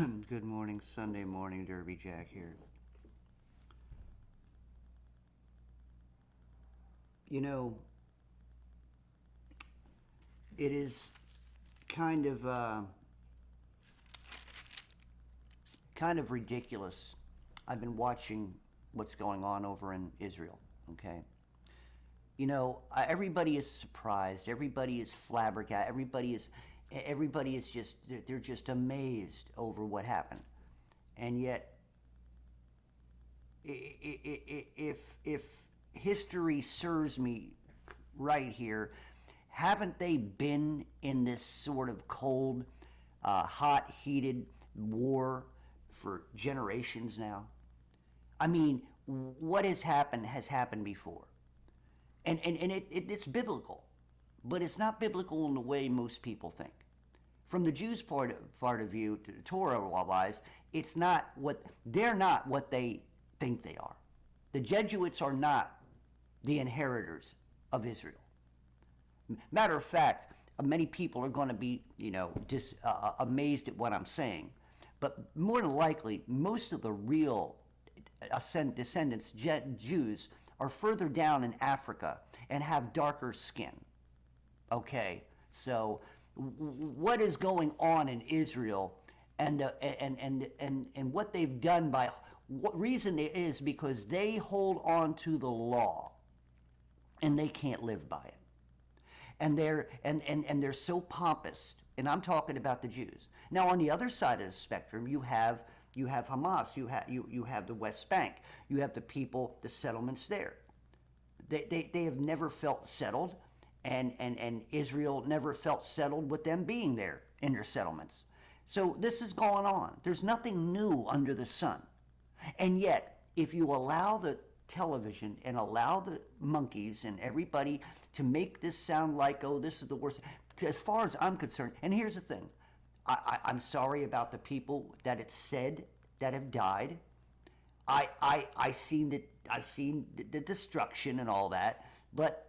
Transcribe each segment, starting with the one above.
Good morning, Sunday morning, Derby Jack here. You know, it is kind of kind of ridiculous. I've been watching what's going on over in Israel. Okay, everybody is surprised. Everybody is flabbergasted. Everybody is just they're just amazed over what happened, and yet if history serves me right here, haven't they been in this sort of cold, hot, heated war for generations now? I mean, what has happened before, and it's biblical, but it's not biblical in the way most people think. From the Jews' part of view, to Torah wise, it's not what they're not what they think they are. The Jesuits are not the inheritors of Israel. Matter of fact, many people are going to be, amazed at what I'm saying. But more than likely, most of the real descendants, Jews, are further down in Africa and have darker skin. Okay, so what is going on in Israel, and what they've done, by what reason it is because they hold on to the law and they can't live by it, and they're so pompous. And I'm talking about the Jews. Now, on the other side of the spectrum, you have Hamas, you have the West Bank, you have the people, the settlements there. They have never felt settled, and Israel never felt settled with them being there in their settlements. So this is going on. There's nothing new under the sun. And yet, if you allow the television and allow the monkeys and everybody to make this sound like, oh, this is the worst, as far as I'm concerned, and here's the thing, I'm sorry about the people that it's said that have died. I've seen the destruction and all that, but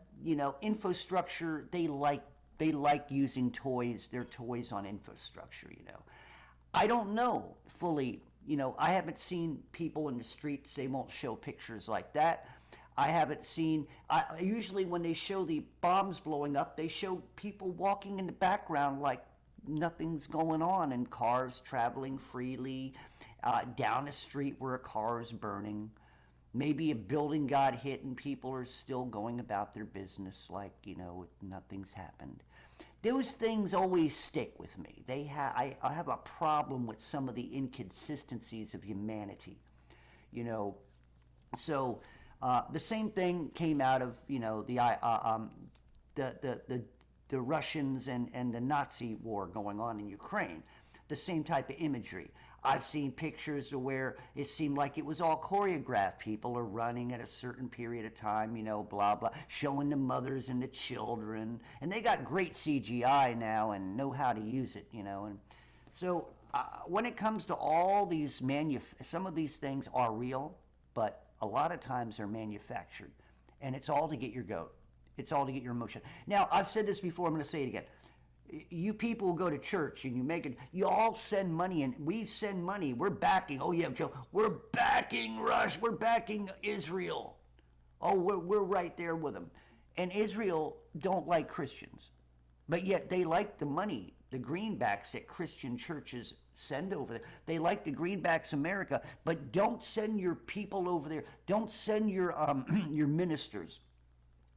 infrastructure, they like using toys, their toys on infrastructure. I don't know fully. I haven't seen people in the streets. They won't show pictures like that. I haven't seen. Usually, when they show the bombs blowing up, they show people walking in the background like nothing's going on, and cars traveling freely down a street where a car is burning. Maybe a building got hit and people are still going about their business like nothing's happened. Those things always stick with me. I have a problem with some of the inconsistencies of humanity. You know, so the same thing came out of the Russians and the Nazi war going on in Ukraine. The same type of imagery. I've seen pictures where it seemed like it was all choreographed. People are running at a certain period of time, blah, blah, showing the mothers and the children. And they got great CGI now and know how to use it. And so when it comes to all these some of these things are real, but a lot of times they're manufactured. And it's all to get your goat. It's all to get your emotion. Now, I've said this before, I'm going to say it again. You people go to church and you all send money, and we send money. We're backing, oh yeah, Joe, we're backing Russia, we're backing Israel. Oh, we're right there with them. And Israel don't like Christians, but yet they like the money, the greenbacks that Christian churches send over there. They like the greenbacks America, but don't send your people over there. Don't send your your ministers.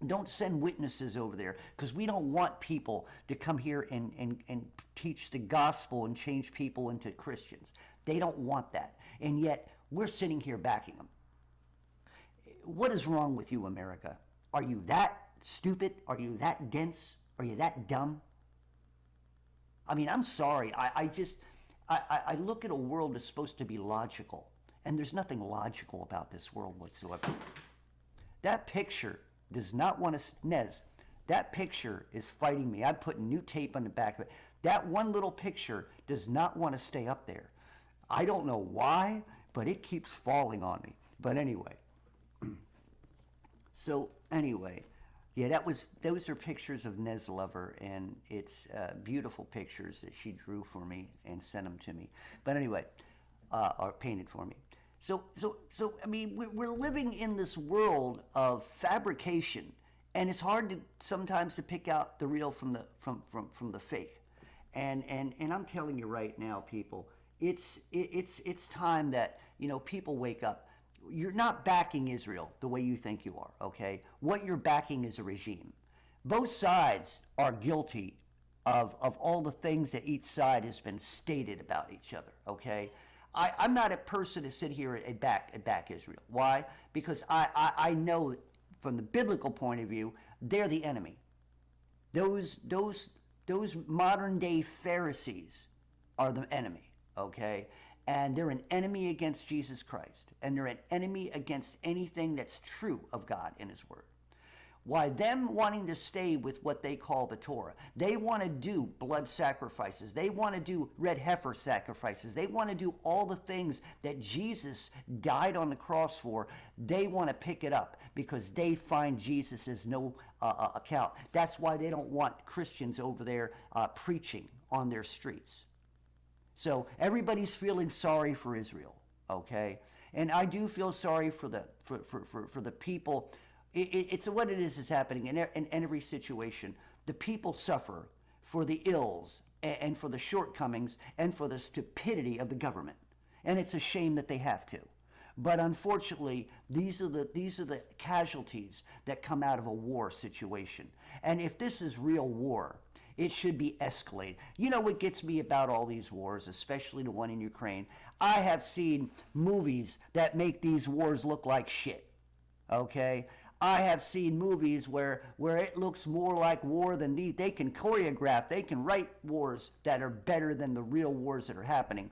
Don't send witnesses over there, because we don't want people to come here and teach the gospel and change people into Christians. They don't want that. And yet we're sitting here backing them. What is wrong with you, America? Are you that stupid? Are you that dense? Are you that dumb? I mean, I'm sorry. I look at a world that's supposed to be logical, and there's nothing logical about this world whatsoever. That picture does not want to, Nez, that picture is fighting me. I'm putting new tape on the back of it. That one little picture does not want to stay up there. I don't know why, but it keeps falling on me. But anyway, so anyway, Yeah, those are pictures of Neslover, and it's beautiful pictures that she drew for me and sent them to me. But anyway, or painted for me. So I mean, we're living in this world of fabrication, and it's hard to sometimes to pick out the real from the fake. And I'm telling you right now, people, it's time that people wake up. You're not backing Israel the way you think you are, okay? What you're backing is a regime. Both sides are guilty of all the things that each side has been stated about each other, okay? I'm not a person to sit here and back Israel. Why? Because I know from the biblical point of view, they're the enemy. Those modern day Pharisees are the enemy, okay? And they're an enemy against Jesus Christ, and they're an enemy against anything that's true of God in His Word. Why them wanting to stay with what they call the Torah? They want to do blood sacrifices. They want to do red heifer sacrifices. They want to do all the things that Jesus died on the cross for. They want to pick it up because they find Jesus as no account. That's why they don't want Christians over there preaching on their streets. So everybody's feeling sorry for Israel, okay? And I do feel sorry for the people. It's what it is happening in every situation. The people suffer for the ills and for the shortcomings and for the stupidity of the government. And it's a shame that they have to. But unfortunately, these are the casualties that come out of a war situation. And if this is real war, it should be escalated. You know what gets me about all these wars, especially the one in Ukraine? I have seen movies that make these wars look like shit, okay? I have seen movies where it looks more like war than these. They can choreograph, they can write wars that are better than the real wars that are happening.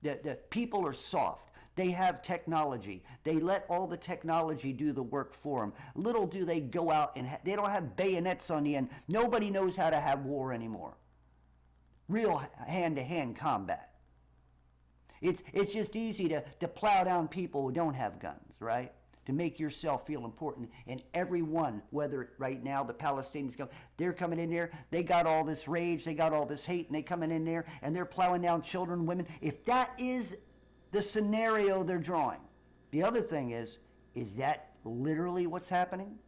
The people are soft. They have technology. They let all the technology do the work for them. Little do they go out and they don't have bayonets on the end. Nobody knows how to have war anymore. Real hand-to-hand combat. It's just easy to plow down people who don't have guns, right? To make yourself feel important. And everyone, whether right now the Palestinians they're coming in there, they got all this rage, they got all this hate, and they coming in there and they're plowing down children, women. If that is the scenario they're drawing. The other thing is that literally what's happening?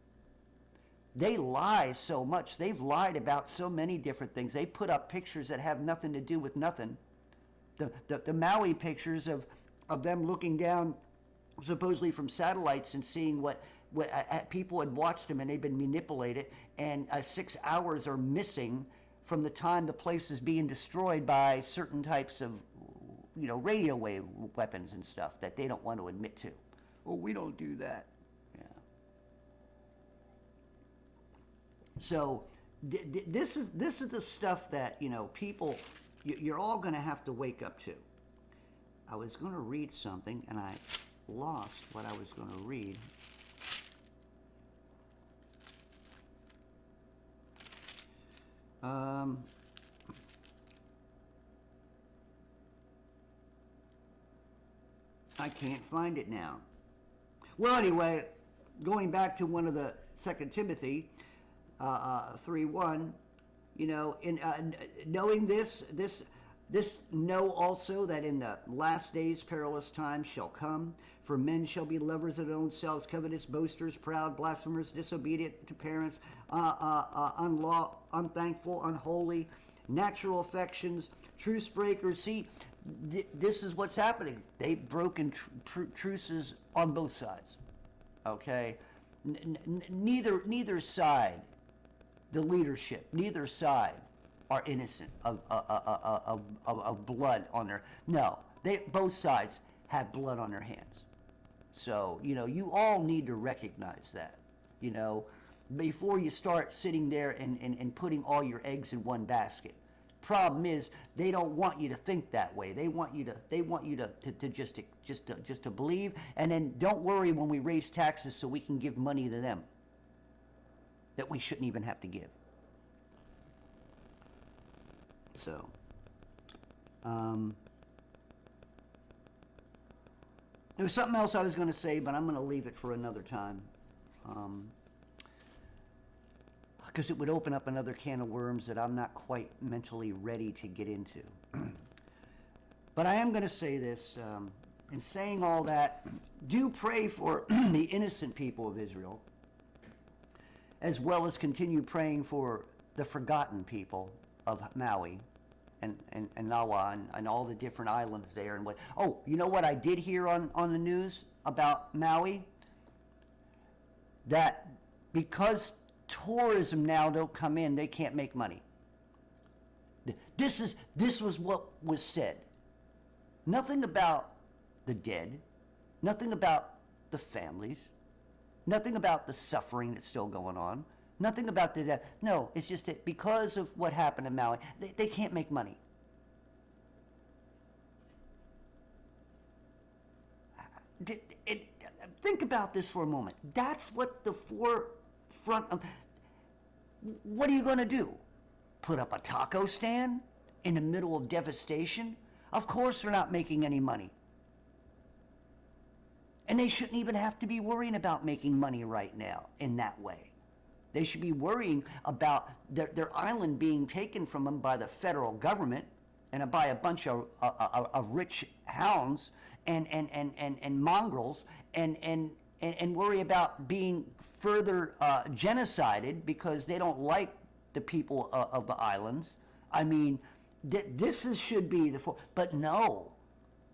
They lie so much. They've lied about so many different things. They put up pictures that have nothing to do with nothing. The Maui pictures of them looking down supposedly from satellites and seeing what people had watched them and they've been manipulated, and 6 hours are missing from the time the place is being destroyed by certain types of radio wave weapons and stuff that they don't want to admit to. Well, we don't do that. Yeah. So this is the stuff that people you're all going to have to wake up to. I was going to read something and I lost what I was going to read. I can't find it now. Well, anyway, going back to one of the 2 Timothy 3:1, knowing this know also that in the last days perilous times shall come, for men shall be lovers of their own selves, covetous, boasters, proud, blasphemers, disobedient to parents, unthankful, unholy, natural affections, truce breakers. See, this is what's happening. They've broken truces on both sides. Okay, neither side, the leadership, neither side are innocent of blood on their. No, both sides have blood on their hands. So you all need to recognize that. Before you start sitting there and putting all your eggs in one basket. Problem is, they don't want you to think that way. They want you to just to believe, and then don't worry when we raise taxes so we can give money to them that we shouldn't even have to give. So, there was something else I was going to say, but I'm going to leave it for another time. because it would open up another can of worms that I'm not quite mentally ready to get into. But I am going to say this, in saying all that, do pray for the innocent people of Israel, as well as continue praying for the forgotten people of Maui and Nawa and all the different islands there. And what? Oh, you know what I did hear on the news about Maui? That because tourism now don't come in, they can't make money. This was what was said. Nothing about the dead, nothing about the families, nothing about the suffering that's still going on, nothing about the death. No, it's just that because of what happened in Maui, they can't make money. Think about this for a moment. That's what the forefront of. What are you going to do? Put up a taco stand in the middle of devastation? Of course they're not making any money. And they shouldn't even have to be worrying about making money right now in that way. They should be worrying about their island being taken from them by the federal government and by a bunch of rich hounds and mongrels and worry about being further genocided because they don't like the people of the islands. I mean, should be the but no,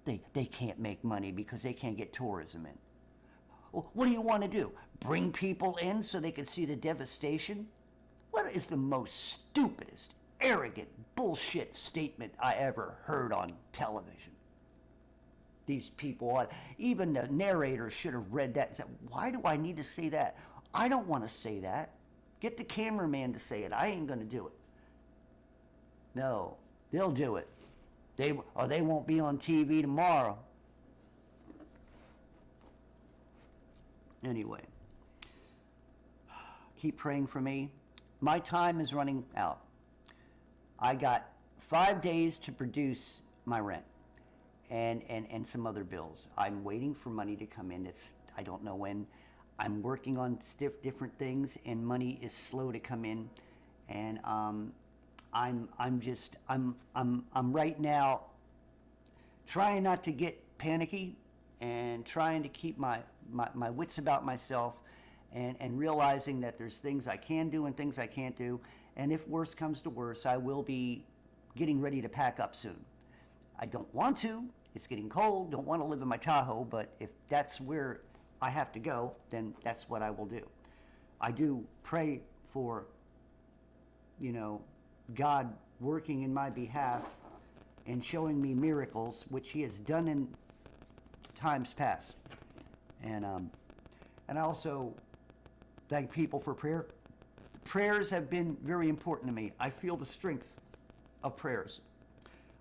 they can't make money because they can't get tourism in. Well, what do you want to do? Bring people in so they can see the devastation? What is the most stupidest, arrogant, bullshit statement I ever heard on television? These people, even the narrator should have read that and said, why do I need to say that? I don't want to say that. Get the cameraman to say it. I ain't going to do it. No, they'll do it. They won't be on TV tomorrow. Anyway, keep praying for me. My time is running out. I got 5 days to produce my rent and some other bills. I'm waiting for money to come in. I don't know when. I'm working on different things, and money is slow to come in. And I'm right now trying not to get panicky and trying to keep my wits about myself and realizing that there's things I can do and things I can't do. And if worse comes to worse, I will be getting ready to pack up soon. I don't want to. It's getting cold. Don't want to live in my Tahoe, but if that's where I have to go, then that's what I will do. I do pray for, God working in my behalf and showing me miracles, which He has done in times past. And I also thank people for prayer. Prayers have been very important to me. I feel the strength of prayers.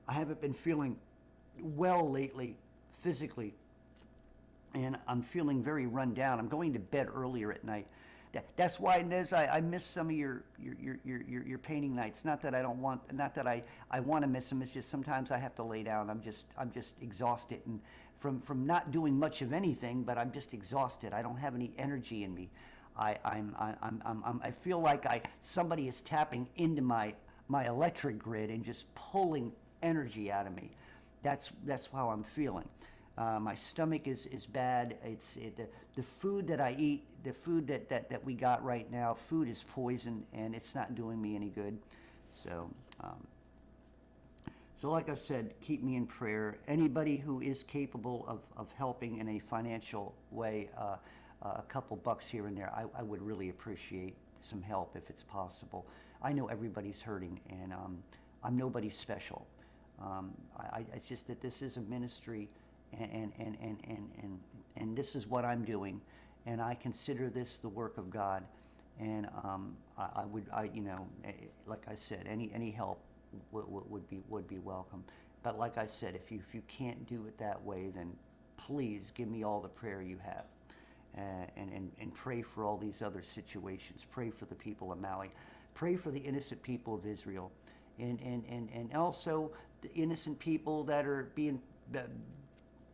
I haven't been feeling well lately, physically, and I'm feeling very run down. I'm going to bed earlier at night. That's why, Nez, I miss some of your painting nights. Not that I don't want, not that I want to miss them. It's just sometimes I have to lay down. I'm just exhausted, and from not doing much of anything, but I'm just exhausted. I don't have any energy in me. I feel like somebody is tapping into my electric grid and just pulling energy out of me. That's how I'm feeling. My stomach is bad. The food that I eat, the food that we got right now, food is poison, and it's not doing me any good. So like I said, keep me in prayer. Anybody who is capable of helping in a financial way, a couple bucks here and there, I would really appreciate some help if it's possible. I know everybody's hurting, and I'm nobody special. It's just that this is a ministry, and this is what I'm doing, and I consider this the work of God, and like I said, any help would be welcome. But like I said, if you can't do it that way, then please give me all the prayer you have, and pray for all these other situations. Pray for the people of Maui. Pray for the innocent people of Israel, and also the innocent people that are being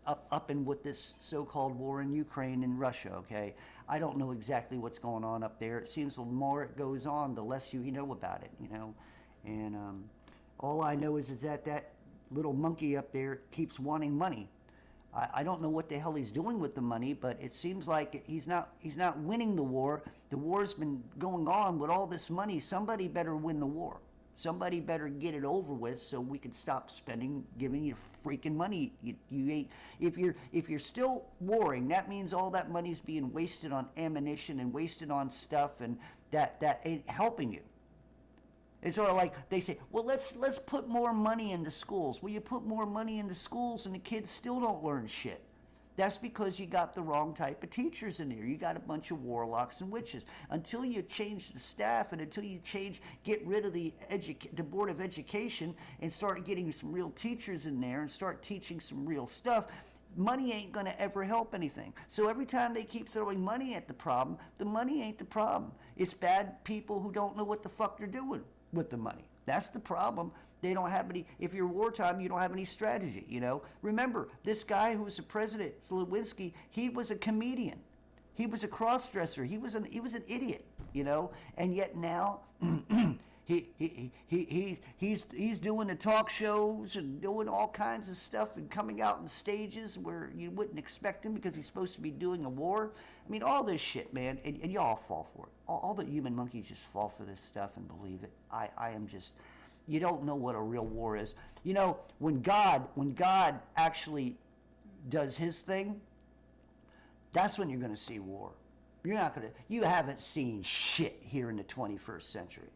up in with this so-called war in Ukraine and Russia. Okay, I don't know exactly what's going on up there. It seems the more it goes on, the less you know about it. And all I know is that that little monkey up there keeps wanting money. I don't know what the hell he's doing with the money, but it seems like he's not winning the war. The war's been going on with all this money. Somebody better win the war. Somebody better get it over with so we can stop giving you freaking money. You ain't, if you're still warring, that means all that money's being wasted on ammunition and wasted on stuff, and that ain't helping you. It's sort of like they say, well, let's put more money into schools. Well, you put more money into schools and the kids still don't learn shit. That's because you got the wrong type of teachers in there. You got a bunch of warlocks and witches. Until you change the staff and until you get rid of the Board of Education and start getting some real teachers in there and start teaching some real stuff, money ain't going to ever help anything. So every time they keep throwing money at the problem, the money ain't the problem. It's bad people who don't know what the fuck they're doing with the money. That's the problem. They don't have any, if you're wartime, you don't have any strategy, Remember, this guy who was the president, Lewinsky, he was a comedian. He was a cross-dresser. He was an idiot, And yet now, he's doing the talk shows and doing all kinds of stuff and coming out in stages where you wouldn't expect him because he's supposed to be doing a war. I mean, all this shit, man, and y'all fall for it. All the human monkeys just fall for this stuff and believe it. I am just... You don't know what a real war is. When God actually does his thing, that's when you're going to see war. You haven't seen shit here in the 21st century.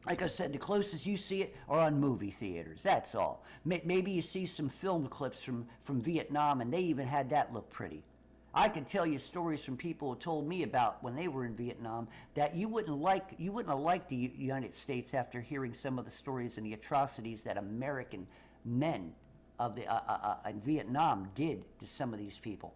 Like I said, the closest you see it are on movie theaters. That's all. Maybe you see some film clips from Vietnam, and they even had that look pretty. I can tell you stories from people who told me about when they were in Vietnam that you wouldn't have liked the United States after hearing some of the stories and the atrocities that American men of in Vietnam did to some of these people.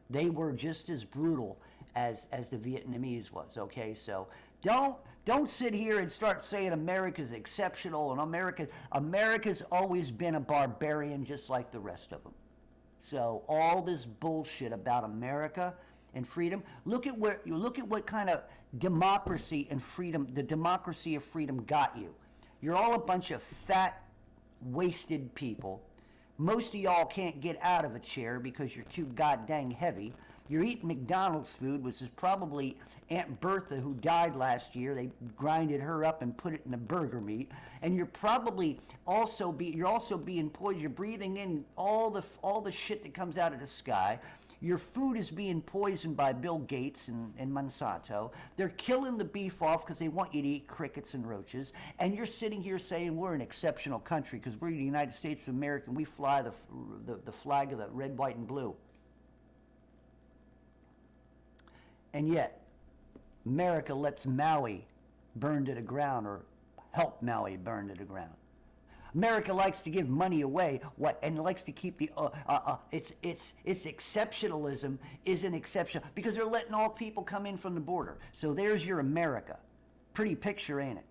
They were just as brutal as the Vietnamese was. Okay, so don't sit here and start saying America's exceptional and America's always been a barbarian just like the rest of them. So all this bullshit about America and freedom, look at what kind of democracy and freedom, the democracy of freedom got you. You're all a bunch of fat, wasted people. Most of y'all can't get out of a chair because you're too goddamn heavy. You're eating McDonald's food, which is probably Aunt Bertha who died last year. They grinded her up and put it in a burger meat. And you're probably also being poisoned. You're breathing in all the shit that comes out of the sky. Your food is being poisoned by Bill Gates and Monsanto. They're killing the beef off because they want you to eat crickets and roaches. And you're sitting here saying we're an exceptional country because we're the United States of America and we fly the flag of the red, white, and blue. And yet, America lets Maui burn to the ground or help Maui burn to the ground. America likes to give money away, and likes to keep the its exceptionalism isn't exceptional because they're letting all people come in from the border. So there's your America. Pretty picture, ain't it?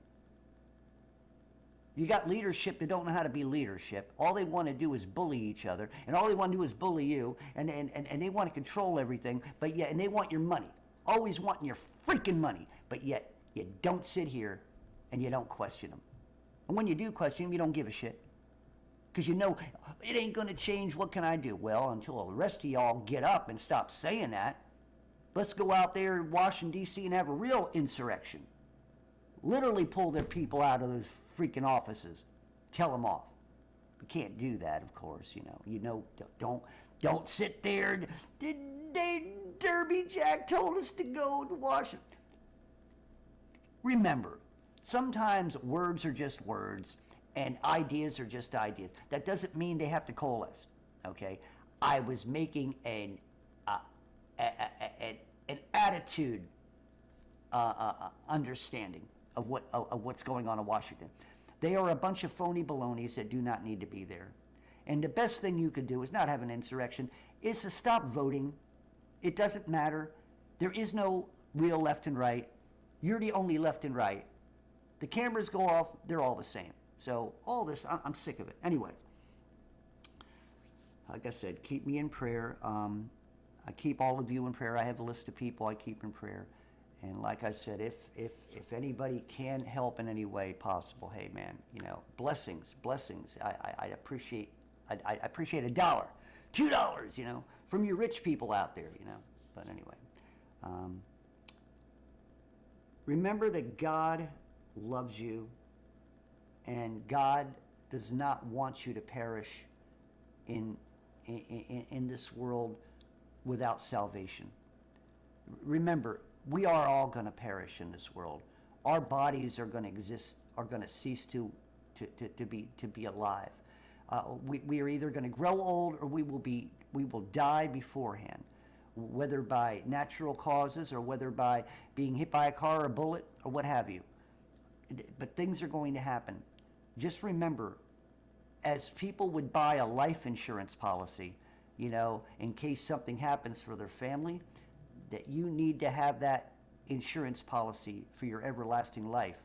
You got leadership that don't know how to be leadership. All they want to do is bully each other, and all they want to do is bully you, and they want to control everything, and they want your money. Always wanting your freaking money, but yet you don't sit here and you don't question them. And when you do question them, you don't give a shit. Because you know, it ain't going to change. What can I do? Well, until the rest of y'all get up and stop saying that, let's go out there in Washington, D.C. and have a real insurrection. Literally pull their people out of those freaking offices. Tell them off. We can't do that, of course, don't sit there. Derby Jack told us to go to Washington. Remember, sometimes words are just words and ideas are just ideas. That doesn't mean they have to coalesce, okay? I was making an attitude understanding of what's going on in Washington. They are a bunch of phony balonies that do not need to be there. And the best thing you could do is not have an insurrection, is to stop voting. It doesn't matter. There is no real left and right. You're the only left and right. The cameras go off, they're all the same. So all this, I'm sick of it. Anyway, like I said, keep me in prayer. I keep all of you in prayer. I have a list of people I keep in prayer. And like I said, if anybody can help in any way possible, hey man, blessings. I appreciate $1, $2, from you rich people out there, But anyway, remember that God loves you, and God does not want you to perish in this world without salvation. Remember, we are all going to perish in this world. Our bodies are going to exist, are going to cease to be alive. We are either going to grow old or we will die beforehand, whether by natural causes or whether by being hit by a car or a bullet or what have you. But things are going to happen. Just remember, as people would buy a life insurance policy, in case something happens for their family, that you need to have that insurance policy for your everlasting life,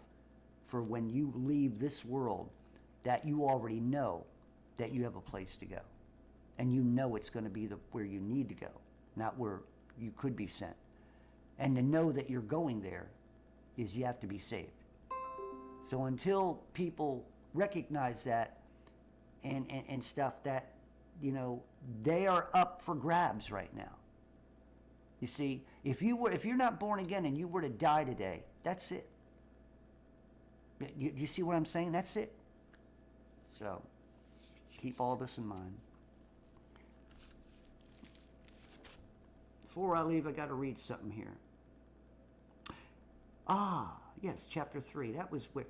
for when you leave this world, that you already know that you have a place to go. And it's going to be where you need to go, not where you could be sent. And to know that you're going there is you have to be saved. So until people recognize that and stuff, that, they are up for grabs right now. You see, if you're not born again and you were to die today, that's it. You see what I'm saying? That's it. So keep all this in mind. Before I leave, I got to read something here. Yes, chapter 3. That was where.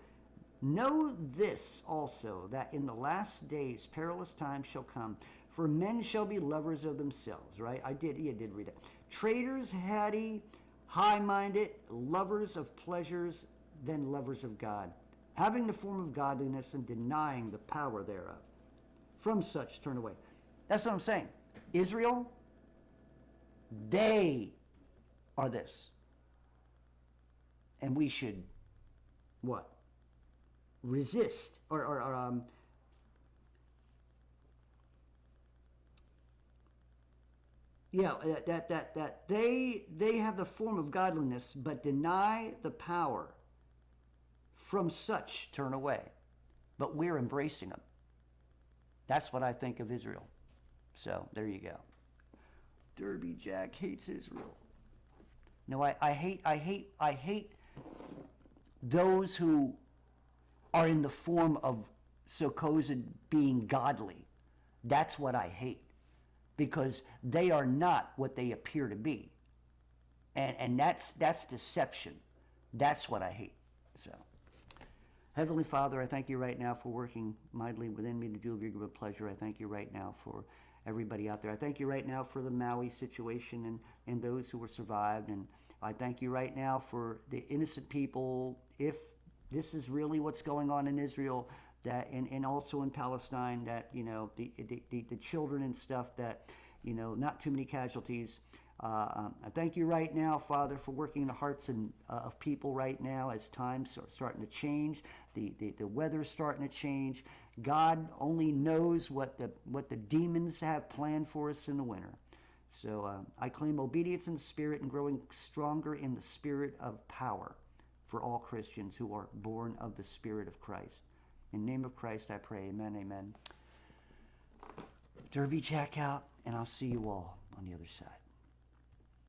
Know this also, that in the last days perilous times shall come, for men shall be lovers of themselves. Right? You did read it. Traitors, heady, high-minded, lovers of pleasures than lovers of God, having the form of godliness and denying the power thereof. From such turn away. That's what I'm saying. Israel, they are this. And we should, what? Resist that they have the form of godliness but deny the power. From such turn away. But we're embracing them. That's what I think of Israel. So there you go. Derby Jack hates Israel. No, I hate those who are in the form of supposed being godly. That's what I hate, because they are not what they appear to be, and that's deception. That's what I hate. So, Heavenly Father, I thank you right now for working mightily within me to do of your good pleasure. I thank you right now for everybody out there. I thank you right now for the Maui situation and those who were survived, and I thank you right now for the innocent people, if this is really what's going on in Israel, that and also in Palestine, that the children and stuff, that not too many casualties. I thank you right now, Father, for working in the hearts of people right now as times are starting to change, the weather's starting to change. God only knows what the demons have planned for us in the winter. So I claim obedience in the Spirit and growing stronger in the Spirit of power for all Christians who are born of the Spirit of Christ. In the name of Christ I pray, amen, amen. Derby Jack out, and I'll see you all on the other side.